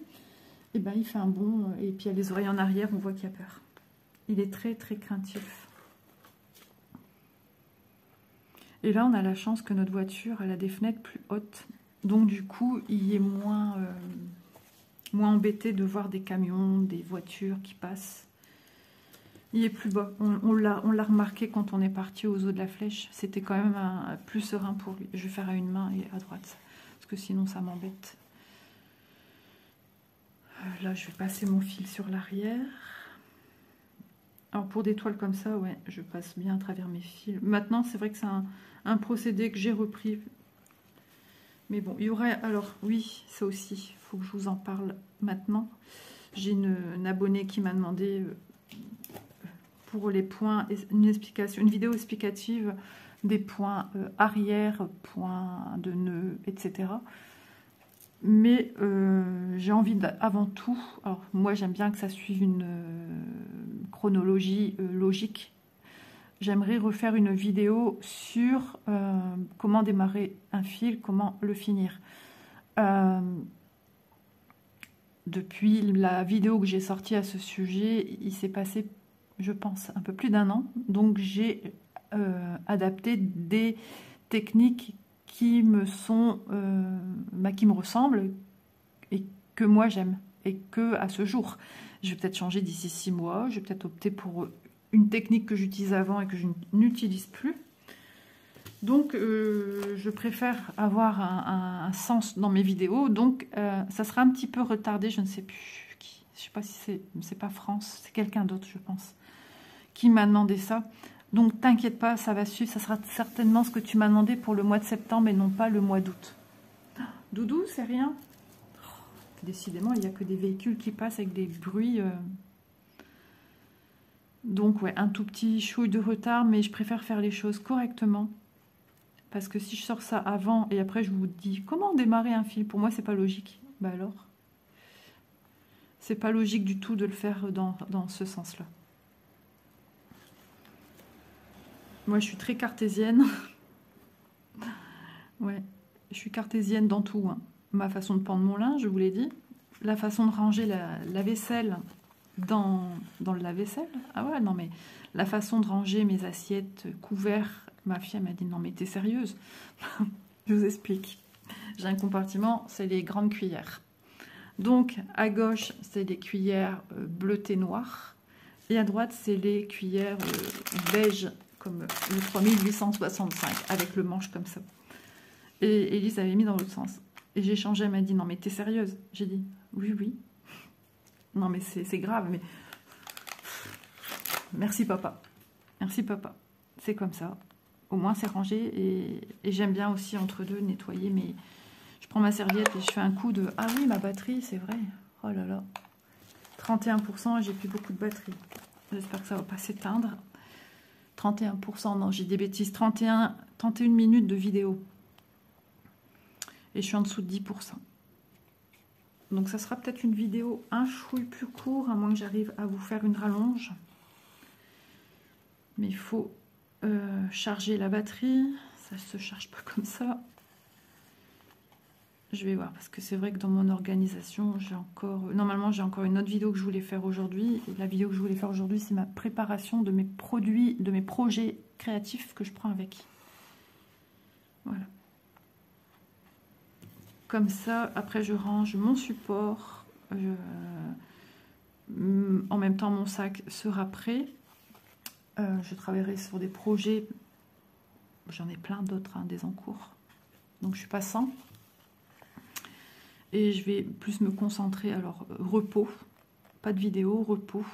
Et ben, il fait un bond, et puis il y a les oreilles en arrière, on voit qu'il a peur. Il est très, très craintif. Et là, on a la chance que notre voiture, elle a des fenêtres plus hautes. Donc, du coup, il est moins embêté de voir des camions, des voitures qui passent. Il est plus bas. On l'a remarqué quand on est parti aux eaux de la Flèche. C'était quand même plus serein pour lui. Je vais faire à une main et à droite. Parce que sinon, ça m'embête. Là, je vais passer mon fil sur l'arrière. Alors, pour des toiles comme ça, ouais, je passe bien à travers mes fils. Maintenant, c'est vrai que c'est un procédé que j'ai repris. Mais bon, il y aurait... Alors, oui, ça aussi, il faut que je vous en parle maintenant. J'ai une abonnée qui m'a demandé pour les points, une vidéo explicative des points arrière, points de nœud, etc. Mais j'ai envie avant tout, alors moi j'aime bien que ça suive une chronologie logique. J'aimerais refaire une vidéo sur comment démarrer un fil, comment le finir. Depuis la vidéo que j'ai sortie à ce sujet, il s'est passé, je pense, un peu plus d'un an. Donc j'ai adapté des techniques qui me sont, qui me ressemblent et que moi j'aime. Et que à ce jour, je vais peut-être changer d'ici 6 mois. Je vais peut-être opter pour une technique que j'utilisais avant et que je n'utilise plus. Donc, je préfère avoir un sens dans mes vidéos. Donc, ça sera un petit peu retardé. Je ne sais plus qui. Je ne sais pas si c'est pas France. C'est quelqu'un d'autre, je pense, qui m'a demandé ça. Donc, t'inquiète pas, ça va suivre. Ça sera certainement ce que tu m'as demandé pour le mois de septembre et non pas le mois d'août. Doudou, c'est rien. Décidément, il n'y a que des véhicules qui passent avec des bruits. Donc, ouais, un tout petit chouille de retard, mais je préfère faire les choses correctement. Parce que si je sors ça avant et après je vous dis comment démarrer un fil, pour moi c'est pas logique. Bah alors, c'est pas logique du tout de le faire dans ce sens-là. Moi je suis très cartésienne. Ouais, je suis cartésienne dans tout. Hein. Ma façon de pendre mon linge, je vous l'ai dit. La façon de ranger la vaisselle dans le lave-vaisselle. Ah ouais, non mais la façon de ranger mes assiettes, couverts. Ma fille m'a dit, non mais t'es sérieuse? Je vous explique. J'ai un compartiment, c'est les grandes cuillères. Donc à gauche, c'est les cuillères bleutées noires. Et à droite, c'est les cuillères beige, comme le 3865, avec le manche comme ça. Et Élise avait mis dans l'autre sens. Et j'ai changé, elle m'a dit, non mais t'es sérieuse? J'ai dit, oui, oui. Non mais c'est grave, mais... Merci papa. Merci papa. C'est comme ça. Au moins c'est rangé et j'aime bien aussi entre deux nettoyer, mais je prends ma serviette et je fais un coup de... Ah oui, ma batterie, c'est vrai. Oh là là. 31%, j'ai plus beaucoup de batterie. J'espère que ça va pas s'éteindre. 31%, non, j'ai des bêtises. 31 minutes de vidéo. Et je suis en dessous de 10%. Donc ça sera peut-être une vidéo un chouille plus court, à moins que j'arrive à vous faire une rallonge. Mais il faut... charger la batterie, ça se charge pas comme ça. Je vais voir parce que c'est vrai que dans mon organisation j'ai encore, normalement j'ai encore une autre vidéo que je voulais faire aujourd'hui. Et la vidéo que je voulais faire aujourd'hui, c'est ma préparation de mes produits, de mes projets créatifs que je prends avec. Voilà. Comme ça, après je range mon support. En même temps, mon sac sera prêt. Je travaillerai sur des projets, j'en ai plein d'autres, hein, des en cours. Donc je suis pas sans. Et je vais plus me concentrer, alors repos, pas de vidéo, repos.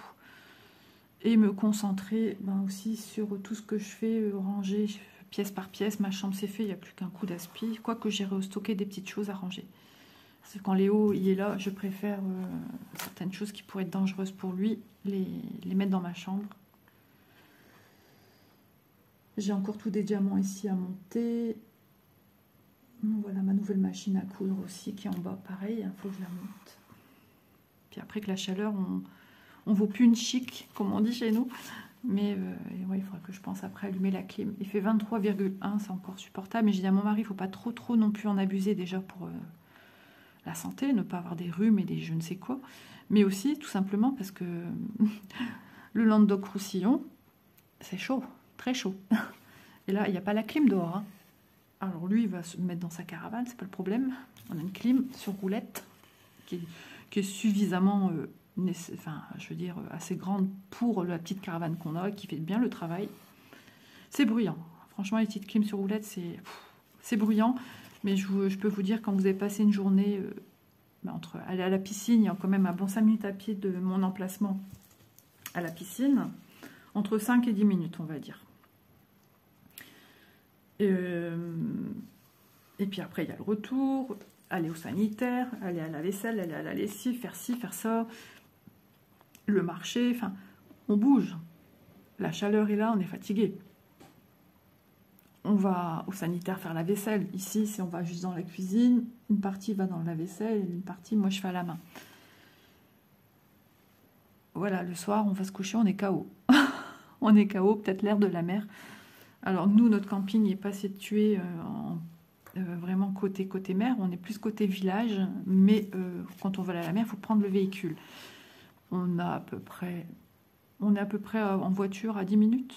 Et me concentrer aussi sur tout ce que je fais, ranger pièce par pièce. Ma chambre c'est fait, il n'y a plus qu'un coup d'aspi. Quoique j'ai restocké des petites choses à ranger. Parce que quand Léo il est là, je préfère certaines choses qui pourraient être dangereuses pour lui, les mettre dans ma chambre. J'ai encore tous des diamants ici à monter. Voilà ma nouvelle machine à coudre aussi qui est en bas. Pareil, il faut que je la monte. Puis après que la chaleur, on vaut plus une chic, comme on dit chez nous. Mais ouais, il faudra que je pense après allumer la clim. Il fait 23,1, c'est encore supportable. Mais j'ai dit à mon mari, il ne faut pas trop non plus en abuser déjà pour la santé, ne pas avoir des rhumes et des je ne sais quoi. Mais aussi, tout simplement, parce que le Languedoc-Roussillon, c'est chaud. Très chaud. Et là, il n'y a pas la clim dehors. Hein. Alors lui, il va se mettre dans sa caravane, c'est pas le problème. On a une clim sur roulette qui est suffisamment, je veux dire, assez grande pour la petite caravane qu'on a, qui fait bien le travail. C'est bruyant. Franchement, les petites clims sur roulette, c'est bruyant. Mais je peux vous dire, quand vous avez passé une journée, entre aller à la piscine, il y a quand même un bon 5 minutes à pied de mon emplacement à la piscine. Entre 5 et 10 minutes, on va dire. Et puis après, il y a le retour. aller au sanitaire, aller à la vaisselle, aller à la lessive, faire ci, faire ça, le marché, enfin, on bouge. La chaleur est là, on est fatigué. On va au sanitaire faire la vaisselle. Ici, on va juste dans la cuisine, une partie va dans la vaisselle, une partie, moi, je fais à la main. Voilà, le soir, on va se coucher, on est KO. On est KO, peut-être l'air de la mer. Alors, nous, notre camping n'est pas situé vraiment côté mer, on est plus côté village, mais quand on va aller à la mer, il faut prendre le véhicule. On est à peu près en voiture à 10 minutes,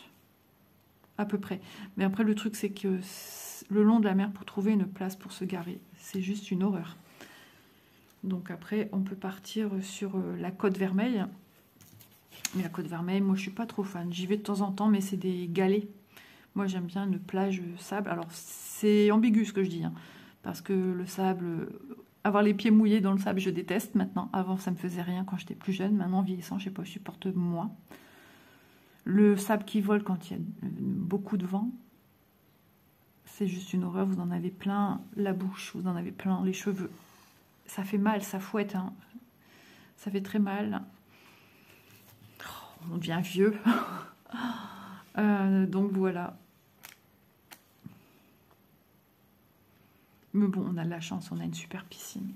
à peu près. Mais après, le truc, c'est que le long de la mer, pour trouver une place pour se garer, c'est juste une horreur. Donc après, on peut partir sur la Côte Vermeille. Mais la Côte Vermeille, moi, je suis pas trop fan. J'y vais de temps en temps, mais c'est des galets. Moi, j'aime bien une plage sable. Alors, c'est ambigu ce que je dis, hein, parce que le sable, avoir les pieds mouillés dans le sable, je déteste maintenant. Avant, ça me faisait rien quand j'étais plus jeune. Maintenant, vieillissant, je sais pas, je supporte moins. Le sable qui vole quand il y a beaucoup de vent, c'est juste une horreur. Vous en avez plein la bouche, vous en avez plein les cheveux. Ça fait mal, ça fouette, hein. Ça fait très mal. Oh, on devient vieux. Donc voilà. Mais bon, on a de la chance, on a une super piscine.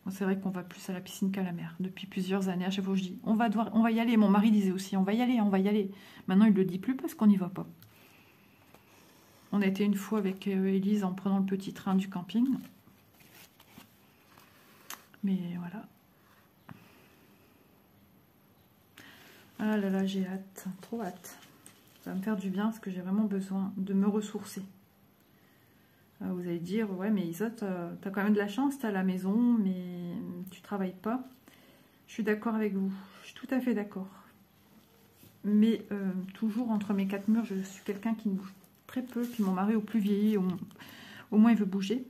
Bon, c'est vrai qu'on va plus à la piscine qu'à la mer. Depuis plusieurs années, à chaque fois je dis, on va y aller. Mon mari disait aussi, on va y aller, on va y aller. Maintenant, il ne le dit plus parce qu'on n'y va pas. On a été une fois avec Élise en prenant le petit train du camping. Mais voilà. Ah là là, j'ai hâte, trop hâte. Ça va me faire du bien parce que j'ai vraiment besoin de me ressourcer. Vous allez dire, ouais, mais Isa, t'as quand même de la chance, t'es à la maison, mais tu travailles pas. Je suis d'accord avec vous, je suis tout à fait d'accord. Mais toujours entre mes quatre murs, je suis quelqu'un qui ne bouge très peu. Puis mon mari, au plus vieilli, au moins il veut bouger.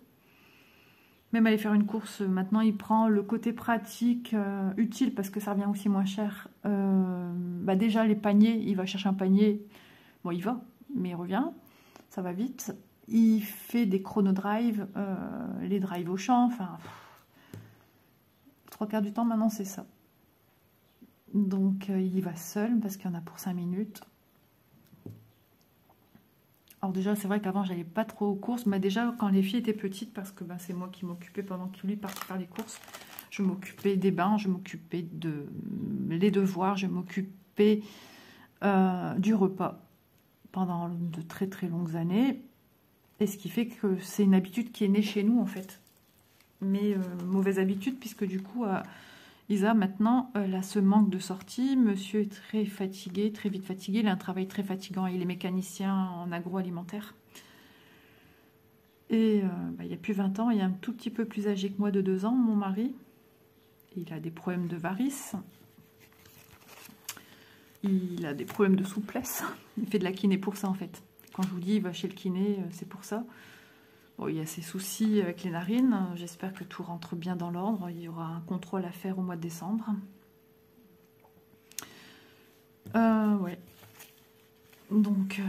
Même aller faire une course, maintenant il prend le côté pratique, utile, parce que ça revient aussi moins cher. Bah déjà les paniers, il va chercher un panier, bon il va, mais il revient, ça va vite. Il fait des chronodrives, les drives au champ, enfin, 3/4 du temps maintenant c'est ça. Donc il y va seul, parce qu'il y en a pour 5 minutes. Alors déjà, c'est vrai qu'avant, j'allais pas trop aux courses. Mais déjà, quand les filles étaient petites, parce que ben, c'est moi qui m'occupais pendant que lui partait faire les courses, je m'occupais des bains, je m'occupais les devoirs, je m'occupais du repas pendant de très très longues années. Et ce qui fait que c'est une habitude qui est née chez nous, en fait. Mais mauvaise habitude, puisque du coup, Isa, maintenant, elle a ce manque de sortie. Monsieur est très fatigué, très vite fatigué. Il a un travail très fatigant. Il est mécanicien en agroalimentaire. Et il y a plus 20 ans, il est un tout petit peu plus âgé que moi de 2 ans, mon mari. Il a des problèmes de varices. Il a des problèmes de souplesse. Il fait de la kiné pour ça, en fait. Quand je vous dis, il va chez le kiné, c'est pour ça. Bon, il y a ses soucis avec les narines. J'espère que tout rentre bien dans l'ordre. Il y aura un contrôle à faire au mois de décembre. Ouais. Donc,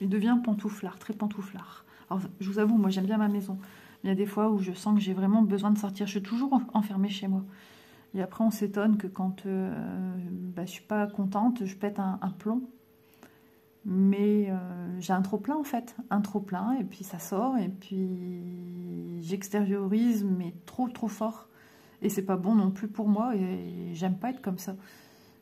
il devient pantouflard, très pantouflard. Alors, je vous avoue, moi, j'aime bien ma maison. Il y a des fois où je sens que j'ai vraiment besoin de sortir. Je suis toujours enfermée chez moi. Et après, on s'étonne que quand je suis pas contente, je pète un plomb. Mais j'ai un trop-plein en fait, un trop-plein, et puis ça sort, et puis j'extériorise, mais trop fort. Et c'est pas bon non plus pour moi, et j'aime pas être comme ça.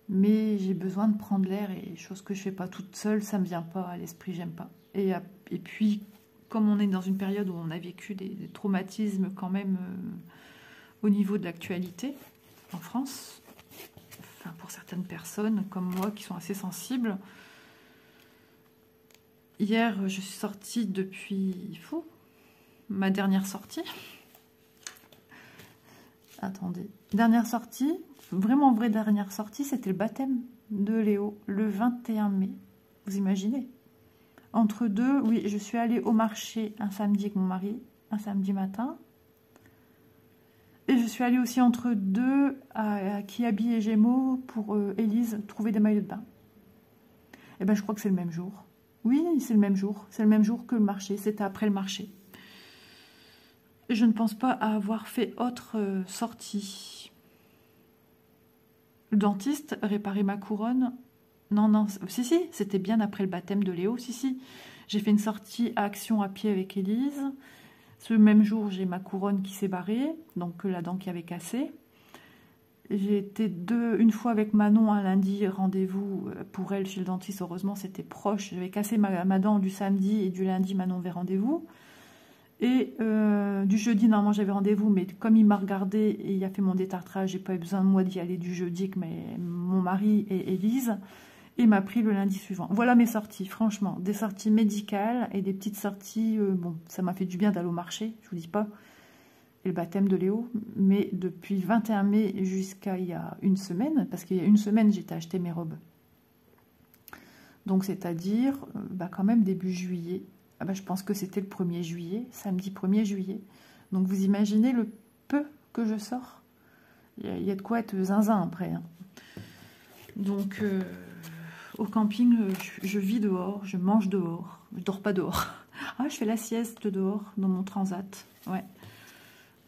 Mais j'ai besoin de prendre l'air, et chose que je fais pas toute seule, ça me vient pas à l'esprit, j'aime pas. Et puis, comme on est dans une période où on a vécu des traumatismes quand même au niveau de l'actualité, en France, enfin pour certaines personnes comme moi qui sont assez sensibles. Hier, je suis sortie depuis ma dernière sortie. Attendez. Dernière sortie, vraiment vraie dernière sortie, c'était le baptême de Léo, le 21 mai. Vous imaginez? Entre deux, oui, je suis allée au marché un samedi avec mon mari, un samedi matin. Et je suis allée aussi entre deux à Kiabi et Gémeaux pour Élise trouver des maillots de bain. Et ben, je crois que c'est le même jour. Oui, c'est le même jour. C'est le même jour que le marché. C'était après le marché. Je ne pense pas avoir fait autre sortie. Le dentiste, réparer ma couronne. Non, non, si, c'était bien après le baptême de Léo, si. J'ai fait une sortie à Action à pied avec Élise. Ce même jour, j'ai ma couronne qui s'est barrée, donc la dent qui avait cassé. J'ai été une fois avec Manon un lundi, rendez-vous pour elle chez le dentiste. Heureusement, c'était proche. J'avais cassé ma dent du samedi et du lundi, Manon avait rendez-vous. Et du jeudi, normalement, j'avais rendez-vous, mais comme il m'a regardé et il a fait mon détartrage, j'ai pas eu besoin de moi d'y aller du jeudi que mon mari et Élise. Et m'a pris le lundi suivant. Voilà mes sorties, franchement. Des sorties médicales et des petites sorties... bon, ça m'a fait du bien d'aller au marché, je vous dis pas. Et le baptême de Léo. Mais depuis 21 mai jusqu'à il y a une semaine, parce qu'il y a une semaine, j'étais acheté mes robes. Donc, c'est-à-dire, quand même début juillet. Je pense que c'était le 1er juillet, samedi 1er juillet. Donc, vous imaginez le peu que je sors. Il y a de quoi être zinzin après. Hein. Donc... au camping, je vis dehors, je mange dehors, je dors pas dehors. Ah, je fais la sieste dehors, dans mon transat, ouais.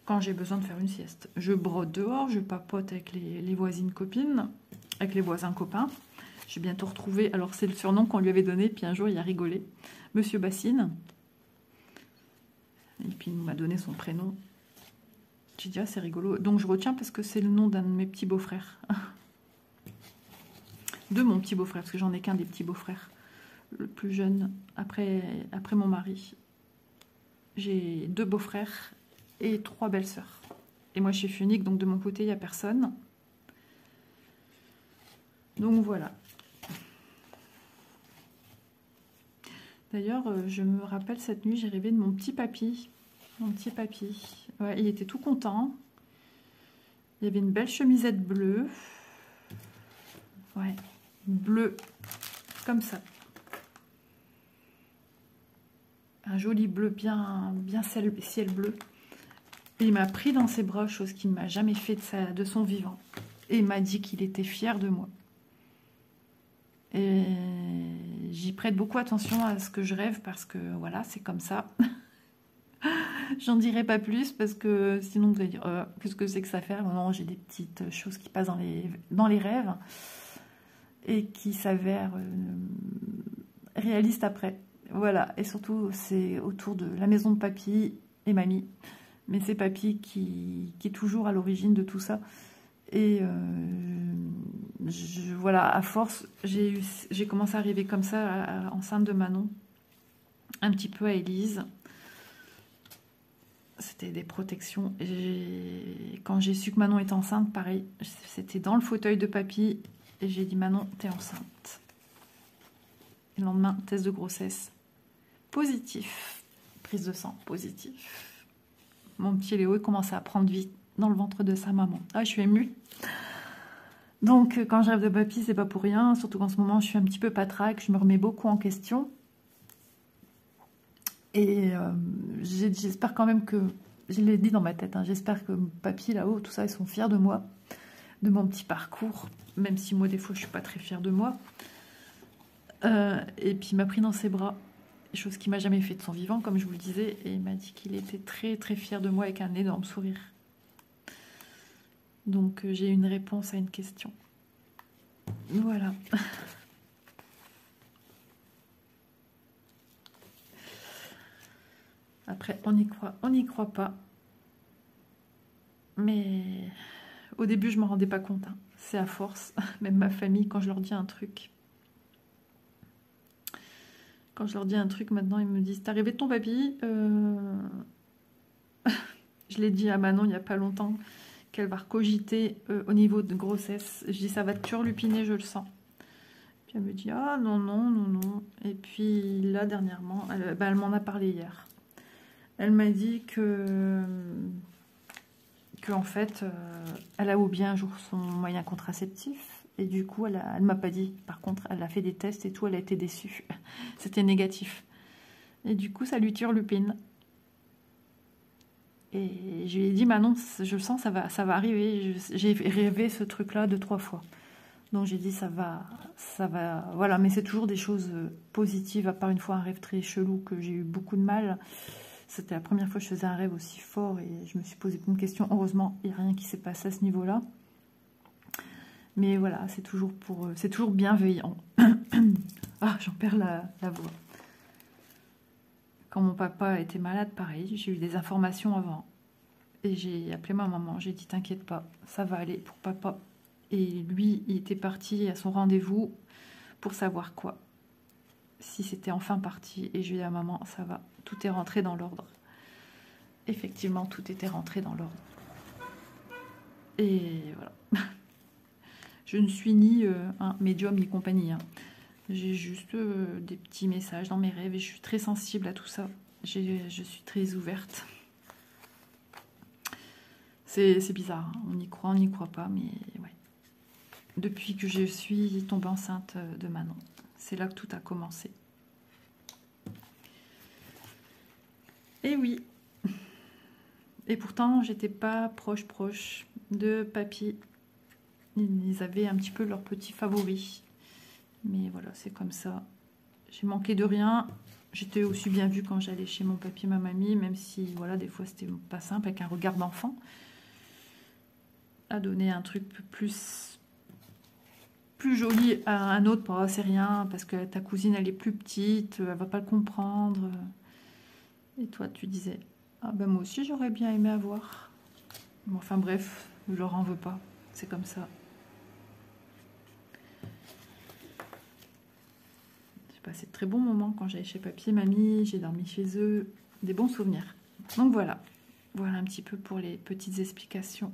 Quand j'ai besoin de faire une sieste. Je brode dehors, je papote avec les voisines copines, avec les voisins copains. J'ai bientôt retrouvé, alors c'est le surnom qu'on lui avait donné, puis un jour il a rigolé, Monsieur Bassine. Et puis il m'a donné son prénom. J'ai dit, ah c'est rigolo. Donc je retiens parce que c'est le nom d'un de mes petits beaux-frères. De mon petit beau-frère, parce que j'en ai qu'un des petits beaux-frères, le plus jeune, après mon mari. J'ai 2 beaux-frères et 3 belles-sœurs. Et moi, je suis unique, donc de mon côté, il n'y a personne. Donc voilà. D'ailleurs, je me rappelle cette nuit, j'ai rêvé de mon petit papy. Mon petit papy. Ouais, il était tout content. Il y avait une belle chemisette bleue. Ouais. Bleu, comme ça. Un joli bleu, bien ciel bleu. Et il m'a pris dans ses bras, chose qu'il ne m'a jamais fait de son vivant. Et il m'a dit qu'il était fier de moi. Et j'y prête beaucoup attention à ce que je rêve, parce que voilà, c'est comme ça. J'en dirai pas plus, parce que sinon vous allez dire, qu'est-ce que c'est que ça fait? Non, j'ai des petites choses qui passent dans les rêves. Et qui s'avère réaliste après. Voilà, et surtout, c'est autour de la maison de papy et mamie. Mais c'est papy qui est toujours à l'origine de tout ça. Et voilà, à force, j'ai commencé à arriver comme ça, enceinte de Manon, un petit peu à Élise. C'était des protections. Quand j'ai su que Manon était enceinte, pareil, c'était dans le fauteuil de papy. Et j'ai dit, Manon, t'es enceinte. Et le lendemain, test de grossesse positif. Prise de sang positif. Mon petit Léo, il commençait à prendre vie dans le ventre de sa maman. Ah, je suis émue. Donc, quand je rêve de papy, c'est pas pour rien. Surtout qu'en ce moment, je suis un petit peu patraque. Je me remets beaucoup en question. Et j'espère quand même que... Je l'ai dit dans ma tête, hein, j'espère que papy, là-haut, tout ça, ils sont fiers de moi. De mon petit parcours, même si moi des fois je suis pas très fière de moi. Et puis il m'a pris dans ses bras, chose qu'il m'a jamais fait de son vivant, comme je vous le disais, et il m'a dit qu'il était très très fier de moi avec un énorme sourire. Donc j'ai une réponse à une question. Voilà. Après on n'y croit pas. Mais au début je m'en rendais pas compte. Hein. C'est à force, même ma famille, quand je leur dis un truc. Quand je leur dis un truc, maintenant, ils me disent « T'as rêvé de ton papy ?» Je l'ai dit à Manon il n'y a pas longtemps, qu'elle va recogiter au niveau de grossesse. Je dis « Ça va te turlupiner, je le sens. » Puis elle me dit « Ah non, non, non, non. » Et puis là, dernièrement, elle m'en a parlé hier. Elle m'a dit que en fait, elle a oublié un jour son moyen contraceptif. Et du coup, elle ne m'a pas dit. Par contre, elle a fait des tests et tout, elle a été déçue. C'était négatif. Et du coup, ça lui turlupine. Et je lui ai dit, Manon, je le sens, ça va arriver. J'ai rêvé ce truc-là 2-3 fois. Donc j'ai dit, ça va. Voilà, mais c'est toujours des choses positives, à part une fois un rêve très chelou que j'ai eu beaucoup de mal. C'était la première fois que je faisais un rêve aussi fort et je me suis posé plein de questions. Heureusement, il n'y a rien qui s'est passé à ce niveau-là. Mais voilà, c'est toujours bienveillant. Ah, j'en perds la voix. Quand mon papa était malade, pareil, j'ai eu des informations avant. Et j'ai appelé ma maman, j'ai dit t'inquiète pas, ça va aller pour papa. Et lui, il était parti à son rendez-vous pour savoir quoi. Si c'était enfin parti. Et je lui ai dit à maman, ça va, tout est rentré dans l'ordre. Effectivement, tout était rentré dans l'ordre. Et voilà. Je ne suis ni un médium ni compagnie. Hein. J'ai juste des petits messages dans mes rêves et je suis très sensible à tout ça. Je suis très ouverte. C'est bizarre, hein. On n'y croit pas, mais ouais. Depuis que je suis tombée enceinte de Manon, c'est là que tout a commencé. Et oui. Et pourtant, j'étais pas proche de papy. Ils avaient un petit peu leurs petits favoris. Mais voilà, c'est comme ça. J'ai manqué de rien. J'étais aussi bien vue quand j'allais chez mon papy et ma mamie, même si, voilà, des fois, c'était pas simple, avec un regard d'enfant. À donner un truc plus joli à un autre, oh, c'est rien, parce que ta cousine, elle est plus petite, elle va pas le comprendre. Et toi, tu disais, ah ben moi aussi, j'aurais bien aimé avoir. Bon, enfin bref, je leur en veux pas, c'est comme ça. J'ai passé de très bons moments quand j'allais chez papy et mamie, j'ai dormi chez eux, des bons souvenirs. Donc voilà, voilà un petit peu pour les petites explications.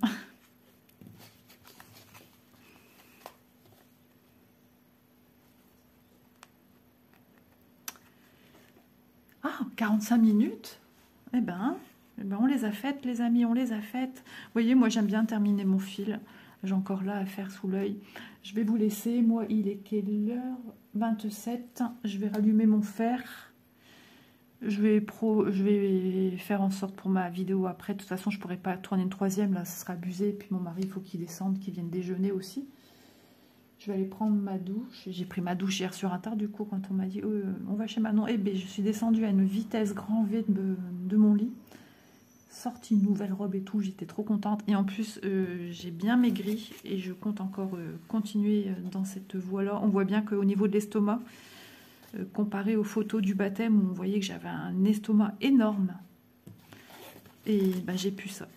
Ah, 45 minutes. Eh ben, on les a faites, les amis, on les a faites. Vous voyez, moi, j'aime bien terminer mon fil. J'ai encore là à faire sous l'œil. Je vais vous laisser. Moi, il est quelle heure? 27. Je vais rallumer mon fer. Je vais faire en sorte pour ma vidéo après. De toute façon, je ne pourrai pas tourner une troisième. Là, ce sera abusé. Puis mon mari, il faut qu'il descende, qu'il vienne déjeuner aussi. Je vais aller prendre ma douche. J'ai pris ma douche hier sur un tard, du coup, quand on m'a dit on va chez Manon. Eh bien, je suis descendue à une vitesse grand V de mon lit. Sorti une nouvelle robe et tout, j'étais trop contente. Et en plus, j'ai bien maigri et je compte encore continuer dans cette voie-là. On voit bien qu'au niveau de l'estomac, comparé aux photos du baptême, où on voyait que j'avais un estomac énorme. Et ben, j'ai plus ça.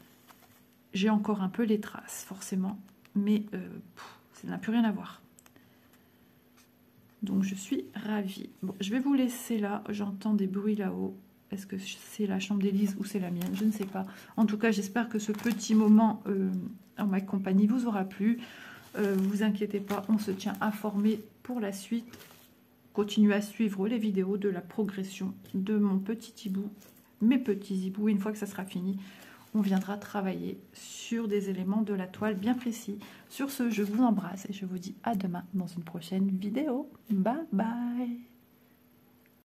J'ai encore un peu les traces, forcément. Mais ça n'a plus rien à voir. Donc je suis ravie. Bon, je vais vous laisser là. J'entends des bruits là-haut. Est-ce que c'est la chambre d'Élise ou c'est la mienne? Je ne sais pas. En tout cas, j'espère que ce petit moment en ma compagnie vous aura plu. Vous inquiétez pas, on se tient informé pour la suite. Continuez à suivre les vidéos de la progression de mon petit hibou, mes petits hiboux. Une fois que ça sera fini, on viendra travailler sur des éléments de la toile bien précis. Sur ce, je vous embrasse et je vous dis à demain dans une prochaine vidéo. Bye bye!